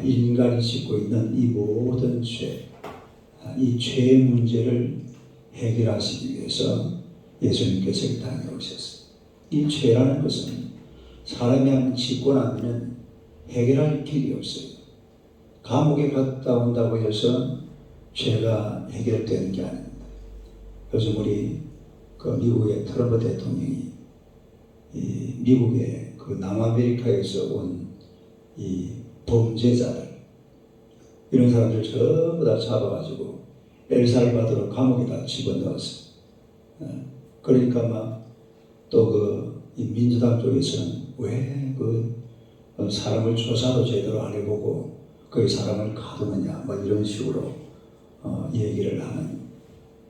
인간이 짓고 있는 이 모든 죄, 이 죄의 문제를 해결하시기 위해서 예수님께서 이 땅에 오셨어요. 이 죄라는 것은 사람이 한번 짓고 나면 해결할 길이 없어요. 감옥에 갔다 온다고 해서 죄가 해결되는 게 아닙니다. 요즘 우리 미국의 트럼프 대통령이 이 미국의 남아메리카에서 온 이 범죄자들, 이런 사람들 전부 다 잡아가지고 엘살바도르 감옥에다 집어넣었어요. 그러니까 또 이 민주당 쪽에서는 왜 사람을 조사도 제대로 안 해보고 그 사람을 가두느냐, 이런 식으로 얘기를 하는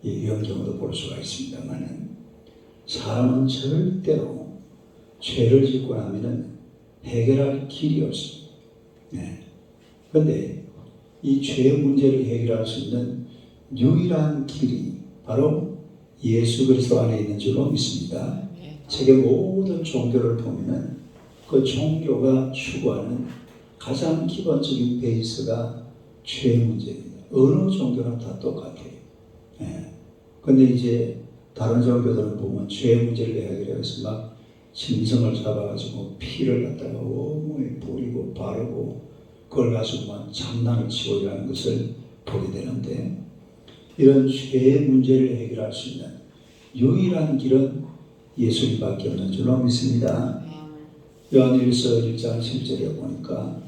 이런 경우도 볼 수가 있습니다만, 사람은 절대로 죄를 짓고 나면은 해결할 길이 없습니다. 그런데 이 죄 문제를 해결할 수 있는 유일한 길이 바로 예수 그리스도 안에 있는 줄로 믿습니다. 세계 모든 종교를 보면은 그 종교가 추구하는 가장 기본적인 베이스가 죄 문제입니다. 어느 종교나 다 똑같아요. 근데 이제 다른 종교들은 보면 죄 문제를 해결해서 막 짐승을 잡아가지고 피를 갖다가 온몸에 뿌리고 바르고 그걸 가지고 장난을 치고 이러는 것을 보게 되는데, 이런 죄의 문제를 해결할 수 있는 유일한 길은 예수님밖에 없는 줄로 믿습니다. 요한일서 1장 7절에 보니까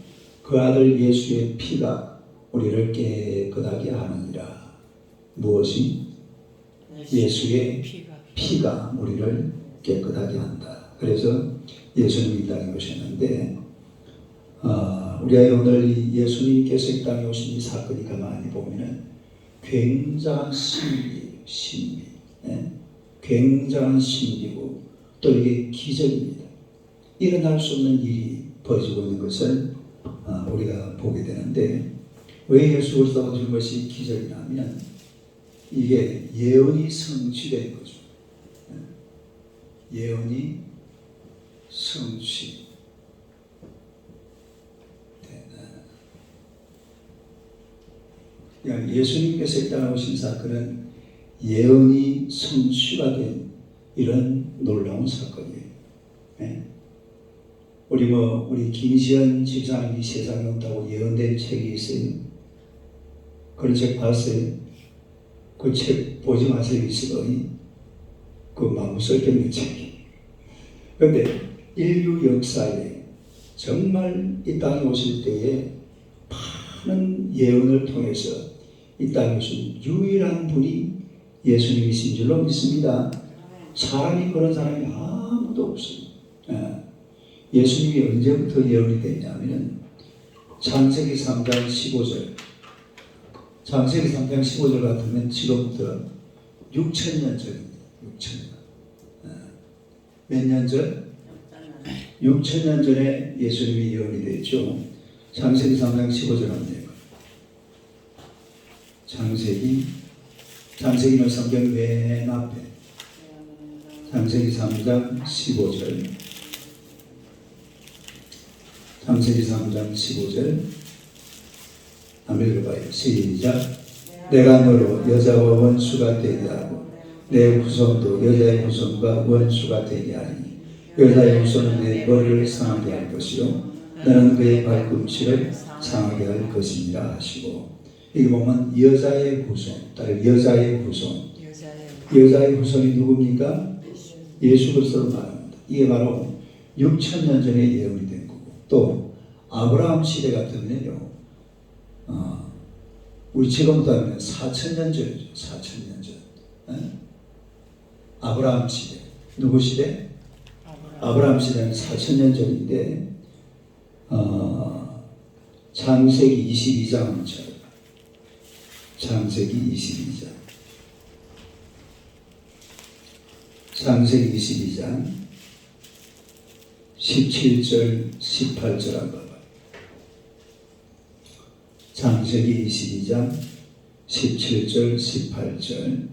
그 아들 예수의 피가 우리를 깨끗하게 하느니라. 무엇이? 예수의 피가 우리를 깨끗하게 한다. 그래서 예수님이 이 땅에 오셨는데, 우리가 오늘 이 예수님께서 이 땅에 오신 이 사건이 가만히 보면은 굉장한 신비, 굉장한 신비고 또 이게 기적입니다. 일어날 수 없는 일이 벌어지고 있는 것을 우리가 보게 되는데, 왜 예수 그리스도가 오신 것이 기적이냐면 이게 예언이 성취된 거죠. 예언이 성취. 예수님께서 이 땅에 오신 사건은 예언이 성취가 된 이런 놀라운 사건이에요. 우리 김시현 집사님이 세상에 온다고 예언된 책이 있어요. 그런 책 봤어요? 그 책 보지 마세요. 있어요. 마음 쓸데없는 책이. 그런데 인류 역사에 정말 이 땅에 오실 때에 많은 예언을 통해서 이 땅에 오신 유일한 분이 예수님이신 줄로 믿습니다. 사람이 그런 사람이 아무도 없어요. 예수님이 언제부터 예언이 됐냐면 창세기 3장 15절. 창세기 3장 15절 같으면 지금부터 6,000년 전입니다. 6,000년. 몇 년 전? 6,000년 전에 예수님이 예언이 됐죠. 창세기 3장 15절 합니다. 창세기는 성경 맨 앞에. 창세기 3장 15절. 창세기 3장 15절. 한번 읽어봐요. 시작. 내가 너로 여자와 원수가 되게 하고 내 후손도 여자의 후손과 원수가 되게 하리니 여자의 후손은 내 머리를 상하게 할 것이요 너는 그의 발꿈치를 상하게 할 것이니라 하시고, 여기 보면 여자의 후손, 여자의 후손이 누굽니까? 예수 그리스도를 말합니다. 이게 바로 6,000년 전에 예언이 된 거고, 또 아브라함 시대 같으면요, 우리 지금부터 하면 4,000년 전이죠. 4,000년 전. 아브라함 시대. 누구 시대? 아브라함 시대는 4,000년 전인데, 창세기 22장처럼. 창세기 22장. 창세기 22장 17절 18절 한번 봐봐요. 창세기 22장 17절 18절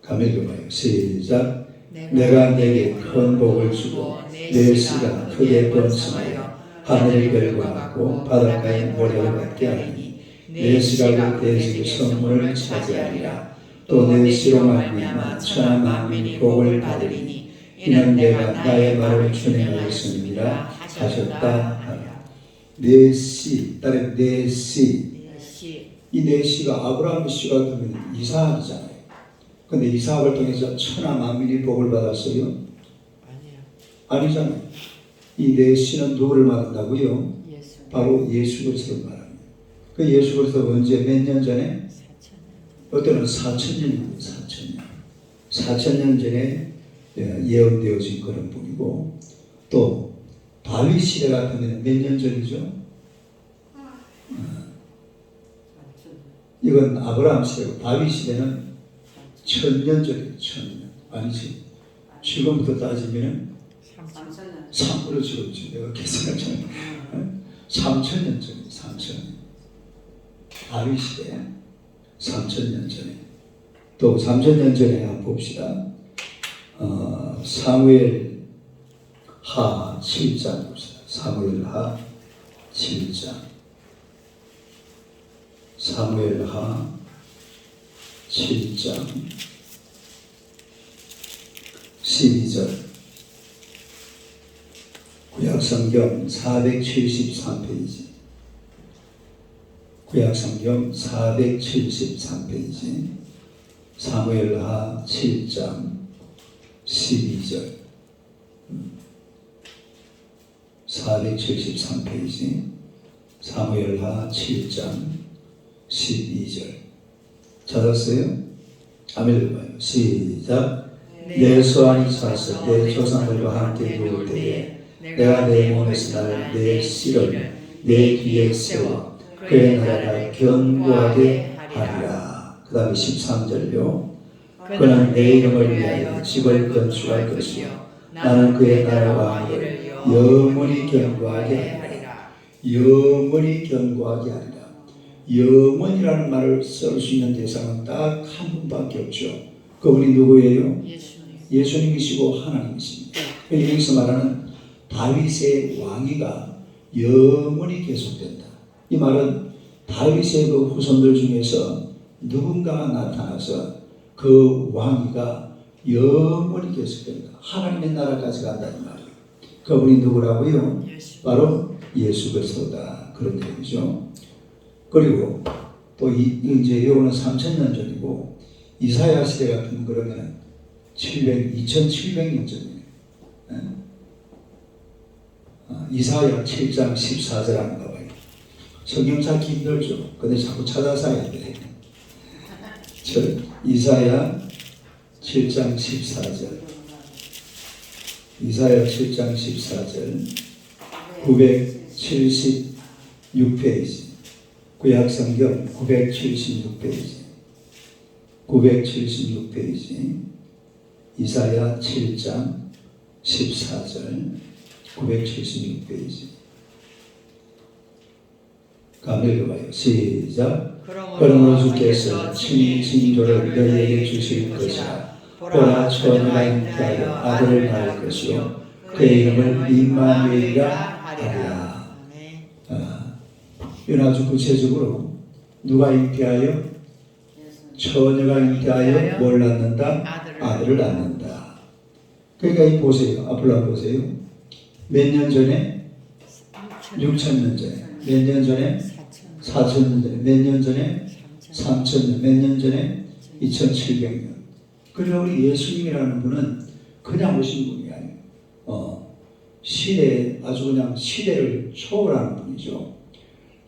가면 읽어봐요. 시작. 내가 내게 큰 복을 주고 내 씨가 크게 번성하여 하늘을 결과하고 바닷가에 모래를 받게 하리니 내 씨라고 대지의 성문을 차지하리라. 또 내 씨로 말미암아 천하 만민이 복을 받으리니 이는 내가 나의 말을 준행하였음이라 하셨다 하라. 내 씨, 따라 내 씨. 이 내 씨가 아브라함의 씨가 되면 이삭이잖아요. 근데 이삭을 통해서 천하 만민이 복을 받았어요? 아니요. 아니잖아요. 이 내 씨는 누구를 말한다고요? 예수. 바로 예수 그리스도를 말합니다. 그 예수 그리스도 언제 몇 년 전에? 4,000년. 어때는 4,000년입니다. 4,000년. 4,000년 전에 예언되어진 그런 분이고, 또 다윗 시대 같은 몇 년 전이죠? 이건 아브라함 시대고 다윗 시대는 1000년 전이에요. 1000년. 아니지. 지금부터 따지면은 3,000년. 그렇죠. 내가 계산을 잘 3,000년 전이에요. 3,000년. 다윗 시대 3,000년 전에. 또 3,000년 전에 한번 봅시다. 사무엘 하 7장 봅시다. 사무엘 하 7장. 사무엘 하 7장 12절. 구약성경 473페이지. 구약성경 473페이지. 사무엘하 7장 12절. 473페이지. 사무엘하 7장 12절. 찾았어요? 아멘. 봐요. 시작. 내 소환이 차서 내 조상들과 함께 누울 때에 내가 내 몸에서 날 내 씨를 내 뒤에 세워 그의 나라가 견고하게 하리라. 그 다음에 13절요. 그는 내 이름을 위하여 집을 건축할 것이요 나는 그의 나라와 왕을 영원히 견고하게 하리라. 영원히 견고하게 하리라. 영원이라는 말을 쓸 수 있는 대상은 딱 한 분밖에 없죠. 그분이 누구예요? 예수님이시고 하나님이십니다. 여기서 말하는 다윗의 왕위가 영원히 계속된다. 이 말은 다윗의 그 후손들 중에서 누군가가 나타나서 그 왕위가 영원히 계속된다. 하나님의 나라까지 간다는 말이에요. 그분이 누구라고요? 바로 예수 그리스도다. 그런 얘기죠. 그리고 또 이제 요거는 3,000년 전이고 이사야 시대 같은 그러면 2700년 전이에요. 이사야 7장 14절 한번 가봐요. 성경 찾기 힘들죠. 근데 자꾸 찾아서 해야 돼. 이사야 7장 14절. 이사야 7장 14절. 976페이지. 구약성경 976페이지. 976페이지. 이사야 7장 14절. 976페이지. 가면 읽어봐요. 시작. 그러므로 주께서 친히 징조를 너희에게 주실 것이라. 보라, 처녀가 잉태하여 아들을 낳을 것이요 그의 이름을 임마누엘이라 하리라. 이건 아주 구체적으로 누가 잉태하여? 처녀가 잉태하여 뭘 낳는다? 아들을 낳는다. 그러니까 이 보세요. 앞으로 한번 보세요. 몇 년 전에? 6,000년 전에. 몇 년 전에? 4,000년 전에. 몇 년 전에? 3,000년. 몇 년 전에? 2,700년. 그리고 우리 예수님이라는 분은 그냥 오신 분이 아니에요. 시대, 아주 그냥 시대를 초월하는 분이죠.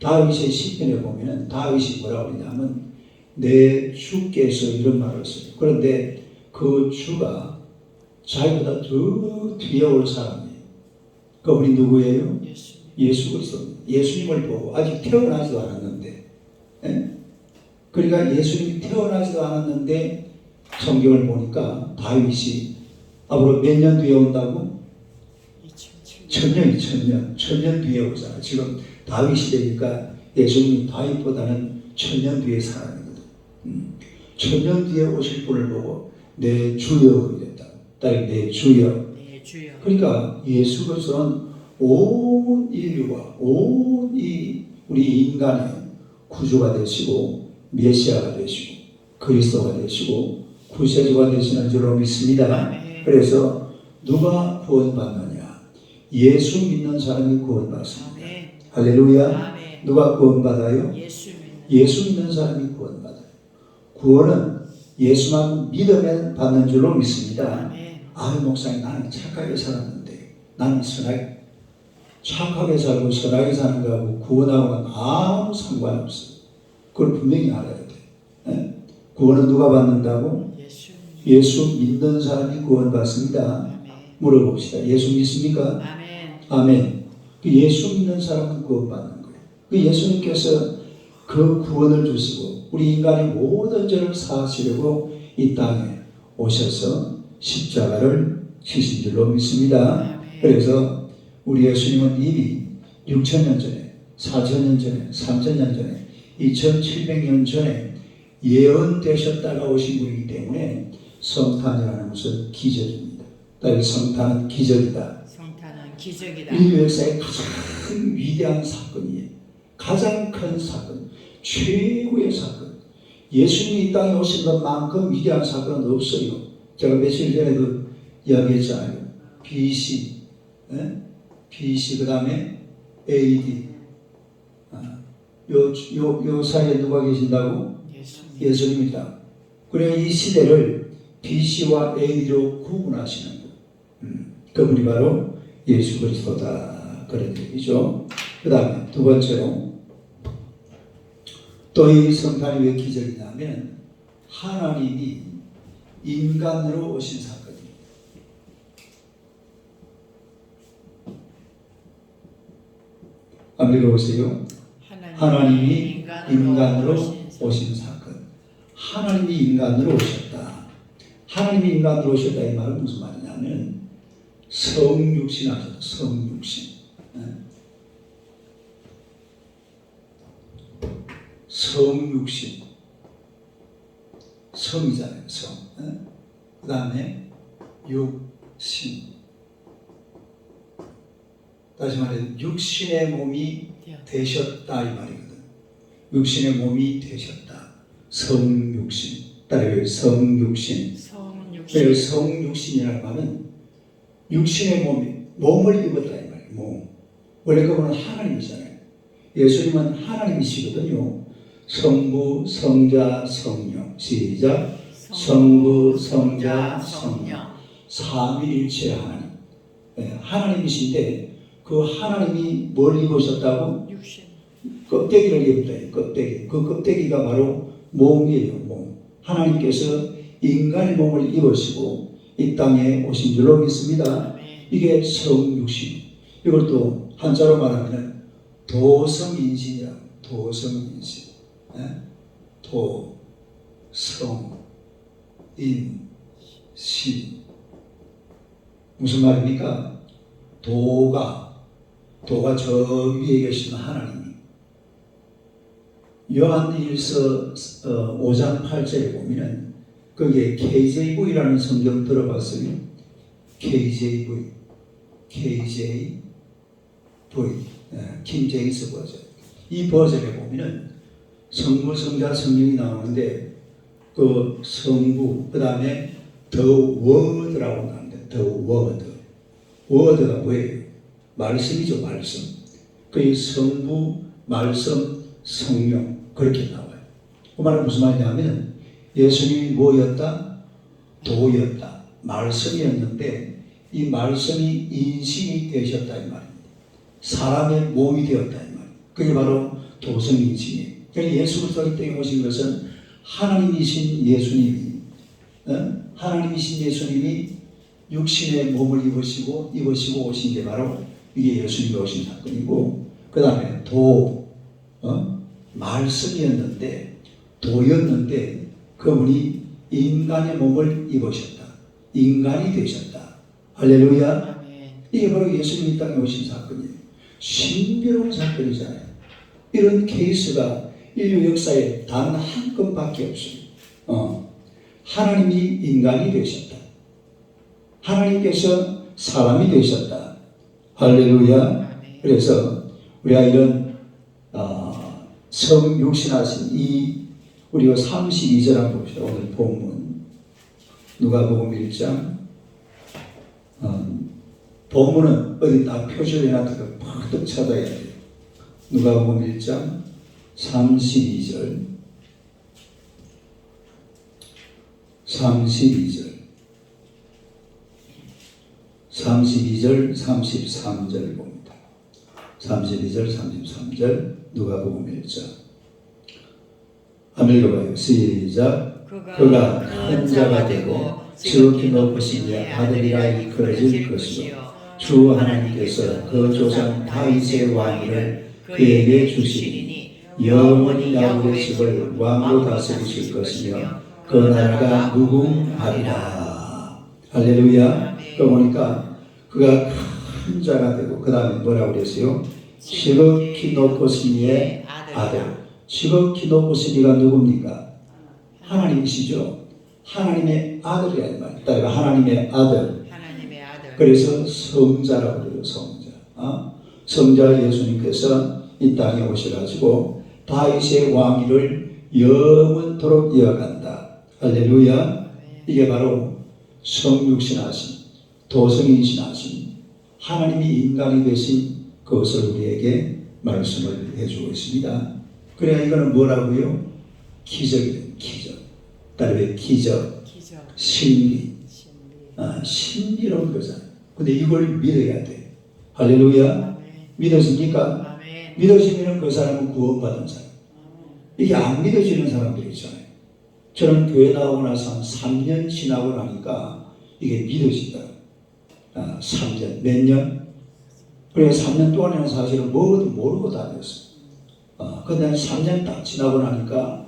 다윗의 시편에 보면은 다윗이 뭐라고 그러냐면 내 주께서 이런 말을 했어요. 그런데 그 주가 자기보다 더 뒤에 올 사람이에요. 그분이 누구예요? 예수 그리스도. 예수님을 보고 아직 태어나지도 않았는데, 그러니까 예수님이 태어나지도 않았는데 성경을 보니까 다윗이 앞으로 몇 년 뒤에 온다고? 1000년 뒤에 오잖아. 지금 다윗 시대니까 예수님이 다윗보다는 1000년 뒤의 사람이거든. 1000년 뒤에 오실 분을 보고 내 주여 이랬다. 딸 내 주여. 네, 주여. 그러니까 예수 그리스도는 온 인류가 온 우리 인간의 구주가 되시고 메시아가 되시고 그리스도가 되시고 구세주가 되시는 줄로 믿습니다. 그래서 누가 구원받느냐? 예수 믿는 사람이 구원받습니다. 할렐루야. 누가 구원받아요? 예수 믿는 사람이 구원받아요. 구원은 예수만 믿으면 받는 줄로 믿습니다. 아유 목사님, 나는 착하게 살았는데, 나는 착하게 살고 선하게 사는 거하고 구원하고는 아무 상관없어요. 그걸 분명히 알아야 돼요. 네? 구원은 누가 받는다고? 예수 믿는 사람이 구원받습니다. 물어봅시다. 예수 믿습니까? 아멘. 그 예수 믿는 사람은 구원받는 거예요. 그 예수님께서 그 구원을 주시고 우리 인간의 모든 죄를 사하시려고 이 땅에 오셔서 십자가를 지신 줄로 믿습니다. 그래서 우리 예수님은 이미 6,000년 전에, 4,000년 전에, 3,000년 전에, 2,700년 전에 예언되셨다가 오신 분이기 때문에 성탄이라는 것은 기적입니다. 성탄은 기적이다. 성탄은 기적이다. 인류 역사의 가장 위대한 사건이에요. 가장 큰 사건, 최고의 사건. 예수님이 이 땅에 오신 것만큼 위대한 사건은 없어요. 제가 며칠 전에도 이야기했잖아요. BC, BC 그 다음에 AD. 요 사이에 누가 계신다고? 예수님이다. 그래 이 시대를 BC와 AD로 구분하시는 분. 그분이 바로 예수 그리스도다. 그런 얘기죠. 그 다음에 두 번째로 또 이 성탄이 왜 기적이냐면 하나님이 인간으로 오신 사건입니다. 한번 읽어보세요. 하나님이 인간으로 오신 사건. 하나님이 인간으로 오셨다. 하나님이 인간으로 오셨다 이 말은 무슨 말이냐면 성육신 하셨다. 성육신. 성육신. 성이잖아요. 성. 그 다음에 육신. 다시 말해 육신의 몸이 되셨다 이 말이거든. 육신의 몸이 되셨다. 성육신. 따라요. 성육신. 성육신이라는 말은 육신의 몸을 입었다 이 말이에요. 몸. 원래 그분은 하나님이잖아요. 예수님은 하나님이시거든요. 성부, 성자, 성령. 시작. 성부, 성자, 성령. 삼위일체 하나님. 하나님이신데 그 하나님이 뭘 입으셨다고? 육신. 껍데기를 입었다. 껍데기. 그 껍데기가 바로 몸이에요. 몸. 하나님께서 인간의 몸을 입으시고 이 땅에 오신 줄로 믿습니다. 이게 성육신. 이걸 또 한자로 말하면 도성인신이라고. 도성인신. 도, 성, 인, 신. 무슨 말입니까? 도가 저 위에 계신 하나님. 요한일서 5장 8절에 보면 거기에 KJV라는 성경 들어봤어요? KJV. 킹제임스 버전. 이 버전에 보면은 성부, 성자, 성령이 나오는데 그 성부, 그 다음에 The Word라고 나오는데 The Word. Word가 뭐예요? 말씀이죠, 말씀. 그 성부, 말씀, 성령 그렇게 나와요. 그 말은 무슨 말이냐면 예수님이 뭐였다? 도였다. 말씀이었는데 이 말씀이 인신이 되셨다 이 말입니다. 사람의 몸이 되었다 이 말입니다. 그게 바로 도성인신이에요. 그러니까 예수 그리스도의 땅에 오신 것은 하나님이신 예수님이 하나님이신 예수님이 육신의 몸을 입으시고 오신 게 바로 이게 예수님이 오신 사건이고, 그 다음에 말씀이었는데 도였는데 그분이 인간의 몸을 입으셨다. 인간이 되셨다. 할렐루야. 이게 바로 예수님이 땅에 오신 사건이에요. 신비로운 사건이잖아요. 이런 케이스가 인류 역사에 단 한 건밖에 없어요. 하나님이 인간이 되셨다. 하나님께서 사람이 되셨다. 할렐루야. 아멘. 그래서 우리가 이런 성육신하신 이 우리가 32절 한번 봅시다. 오늘 본문 누가복음 1장 본문은 어디 딱 표시를 해놨다가 팍 찾아야 돼요. 누가복음 1장 32절 33절 봅니다. 32절 33절 누가복음 1장 한번 읽어봐요. 시작. 그가 큰 자가 되고 지극히 높으신 이의 아들이라 일컬어질 것이요 주 하나님께서 그 조상 다윗의 왕위를 그에게 주시리니 영원히 야곱의 집을 왕으로 다스리실 것이며 그 나라가 무궁하리라. 할렐루야. 그 보니까 그가 큰 자가 되고 그 다음에 뭐라고 그랬어요? 지극히 높으신 이의 아들. 지극히 높으신 이가 누굽니까? 하나님이시죠. 하나님의 아들이라 이 말이에요. 그러니까 하나님의 아들. 하나님의 아들. 그래서 성자라고 그래요. 성자. 성자 예수님께서 이 땅에 오셔가지고 다윗의 왕위를 영원토록 이어간다. 할렐루야. 이게 바로 성육신하신 도성인신하신 하나님이 인간이 되신 그것을 우리에게 말씀을 해주고 있습니다. 그래야 이거는 뭐라고요? 기적이에요. 기적. 다른 기적, 신비. 신비로운 거잖아요. 근데 이걸 믿어야 돼. 할렐루야. 믿어집니까? 믿어지면 그 사람은 구원받은 사람. 이게 안 믿어지는 사람들이 있잖아요. 저는 교회 나오고 나서 한 3년 지나고 나니까 이게 믿어진다. 3년, 몇 년? 그래 3년 동안에는 사실은 뭐도 모르고 다녔어요. 근데 3년 딱 지나고 나니까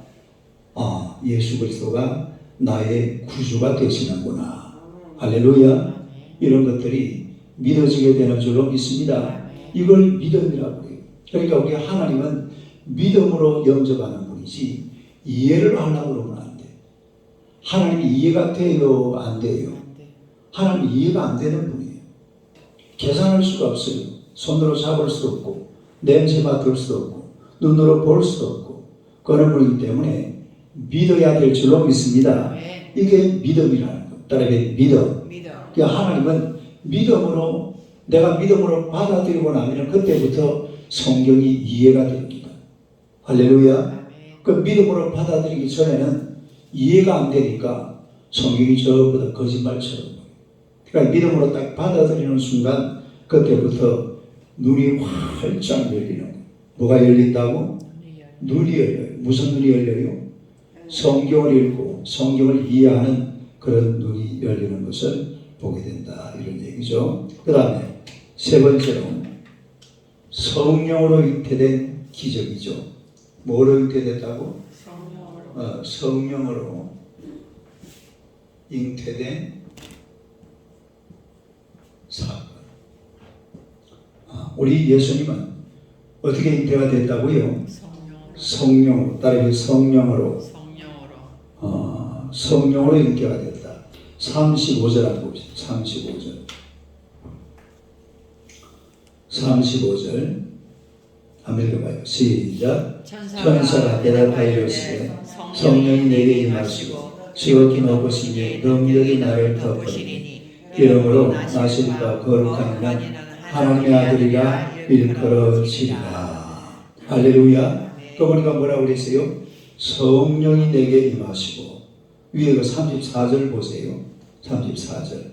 예수 그리스도가 나의 구주가 되시는구나. 할렐루야. 이런 것들이 믿어지게 되는 줄로 믿습니다. 이걸 믿음이라고 해요. 그러니까 우리 하나님은 믿음으로 영접하는 분이지 이해를 하려고 그러면 안 돼. 하나님이 이해가 돼요? 안 돼요? 하나님 이해가 안 되는 분이에요. 계산할 수가 없어요. 손으로 잡을 수 없고 냄새 맡을 수 없고 눈으로 볼 수 없고 그런 분이기 때문에 믿어야 될 줄로 믿습니다. 이게 믿음이라는 것. 따라서 믿음. 그러니까 하나님은 믿음으로 내가 믿음으로 받아들이고 나면 그때부터 성경이 이해가 됩니다. 할렐루야. 그 믿음으로 받아들이기 전에는 이해가 안 되니까 성경이 저보다 거짓말처럼. 그러니까 믿음으로 딱 받아들이는 순간 그때부터 눈이 활짝 열리는 거예요. 뭐가 열린다고? 눈이 열려요. 무슨 눈이 열려요? 성경을 읽고 성경을 이해하는 그런 눈이 열리는 것을 보게 된다. 이런 얘기죠. 그 다음에 세 번째로 성령으로 잉태된 기적이죠. 뭐로 잉태됐다고? 성령으로 잉태된 사건. 우리 예수님은 어떻게 잉태가 됐다고요? 성령으로. 따르기 성령으로. 성령으로 잉태가 됐다. 35절 한번 봅시다. 35절 한번 읽어봐요. 시작. 천사가 대답하여 이르시되 성령이 내게 임하시고 지극히 높으신 이의 능력이 나를 덮으리니 이러므로 나시리가 거룩한 이는 하나님의 아들이라 일컬어지리라. 할렐루야. 또 보니까 뭐라고 그랬어요? 성령이 내게 임하시고 위에 그 34절 보세요. 34절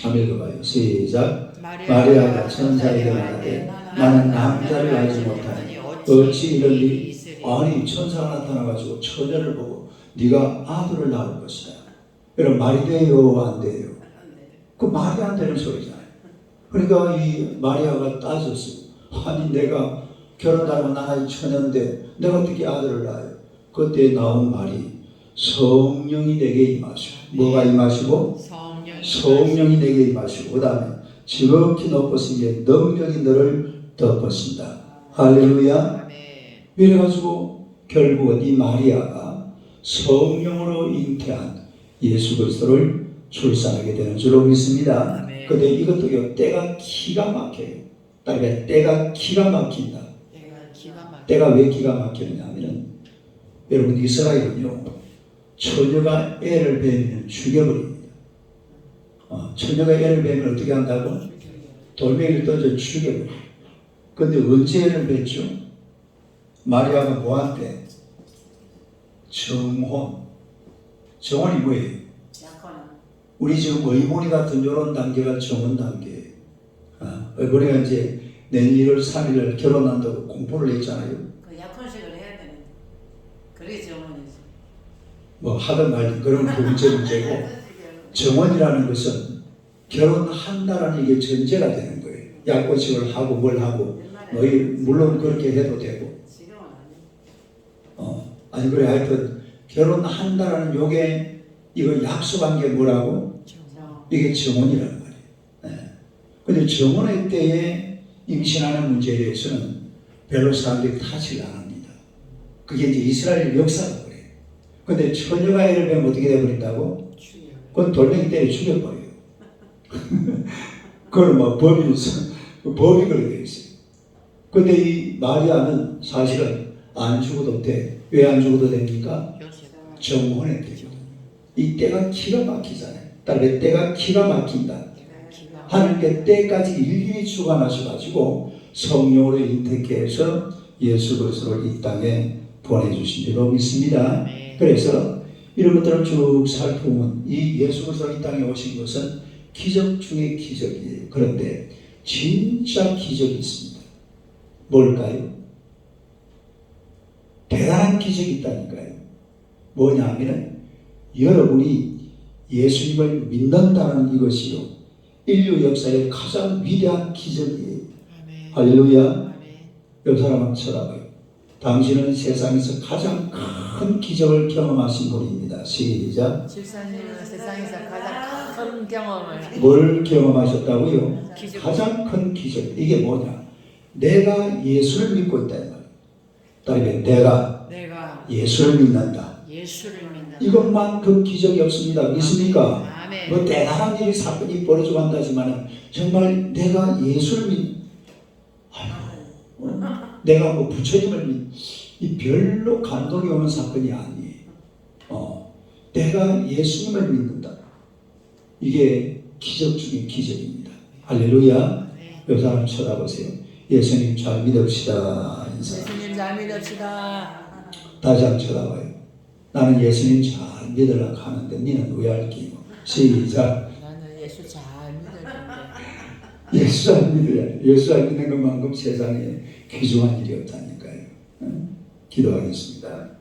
한번 읽어봐요. 시작. 마리아가 천사에게 말하되 나는 남자를 알지 못하니 어찌 이런 일이 있으리. 아니 천사가 나타나가지고 처녀를 보고 네가 아들을 낳을 것이다. 여러분 말이 돼요? 안 돼요? 그 말이 안 되는 소리잖아요. 그러니까 이 마리아가 따졌어요. 아니 내가 결혼하고 나이 처녀인데 내가 어떻게 아들을 낳아요? 그때 나온 말이 성령이 내게 임하시고. 뭐가 임하시고? 성령이 내게 임하시고 그 다음에 지극히 높으신 게 능력이 너를 덮으신다. 할렐루야. 이래가지고 결국은 이 마리아가 성령으로 잉태한 예수 그리스도를 출산하게 되는 줄로 믿습니다. 근데 이것도 때가 기가 막혀요. 그러니까 때가 기가 막힌다. 내가 기가 막. 때가 왜 기가 막히느냐 하면은 여러분 이스라엘은요 처녀가 애를 베면 죽여버립니다. 처녀가 애를 베면 어떻게 한다고? 돌멩이를 던져 죽여버려요. 근데 언제 애를 뱄죠? 마리아가 뭐한테? 정혼. 정혼이 뭐예요? 약혼은. 우리 지금 의본이 같은 이런 단계가 정혼 단계예요. 의본이가 이제 내년 1월 3일 결혼한다고 공포를 했잖아요. 그 약혼식을 해야 되는데. 그게 정혼이지. 뭐 하든 말든 그런 부분적 문제고 정혼이라는 것은 결혼한다라는 이게 전제가 되는 거예요. 약혼식을 하고 뭘 하고 물론 그렇게 해도 되고 지금은 아니에요. 아니 그래 하여튼 결혼한다라는 요게 이거 약속한 게 뭐라고? 정혼. 이게 정혼이라는 말이에요. 근데 정혼의 때에 임신하는 문제에 대해서는 별로 사람들이 타치를 안 합니다. 그게 이제 이스라엘 역사가 그래요. 근데 처녀가 애를 베면 어떻게 돼버린다고? 죽여. 그건 돌멩이 때려 죽여버려요. 그걸 뭐 법이 그렇게 되어 있어요. 근데 이 마리아는 사실은 안 죽어도 돼. 왜 안 죽어도 됩니까? 요새. 정혼의 때죠. 이 때가 기가 막히잖아요. 따라서 때가 기가 막힌다. 내가 기가 막. 하나님께 때까지 일일이 주관하셔가지고 성령으로 인택해서 예수 그리스도를 이 땅에 보내주신 줄로 믿습니다. 네. 그래서 이런 것들을 쭉 살펴보면 이 예수 그리스도가 이 땅에 오신 것은 기적 중의 기적이에요. 그런데 진짜 기적이 있습니다. 뭘까요? 대단한 기적이 있다니까요. 뭐냐면은 여러분이 예수님을 믿는다는 이것이요 인류 역사의 가장 위대한 기적이에요. 아멘. 할렐루야. 아멘. 옆 사람 한번 쳐다봐요. 당신은 세상에서 가장 큰 기적을 경험하신 분입니다. 시작. 집사님은 세상에서 가장 큰 경험을. 뭘 경험하셨다고요? 기적. 가장 큰 기적. 이게 뭐냐? 내가 예수를 믿고 있다 이 말이에요. 다음에 내가 내가 예수를 믿는다. 예수를 믿는다. 이것만큼 기적이 없습니다. 믿습니까? 아멘. 뭐 대단한 일이 사건이 벌어지고 한다지만 정말 내가 예수를 내가 뭐 부처님을 이 별로 감동이 오는 사건이 아니에요. 내가 예수님을 믿는다. 이게 기적 중의 기적입니다. 할렐루야. 이 사람 쳐다보세요. 예수님 잘 믿읍시다. 인사. 예수님 잘 믿읍시다. 다시 한번 쳐다봐요. 나는 예수님 잘 믿으려고 하는데 니는 왜 알기요? 시작. 나는 예수 잘 믿을 건데. 예수 잘 믿어야 돼. 예수 잘 믿는 것만큼 세상에 귀중한 일이 없다니까요. 기도하겠습니다.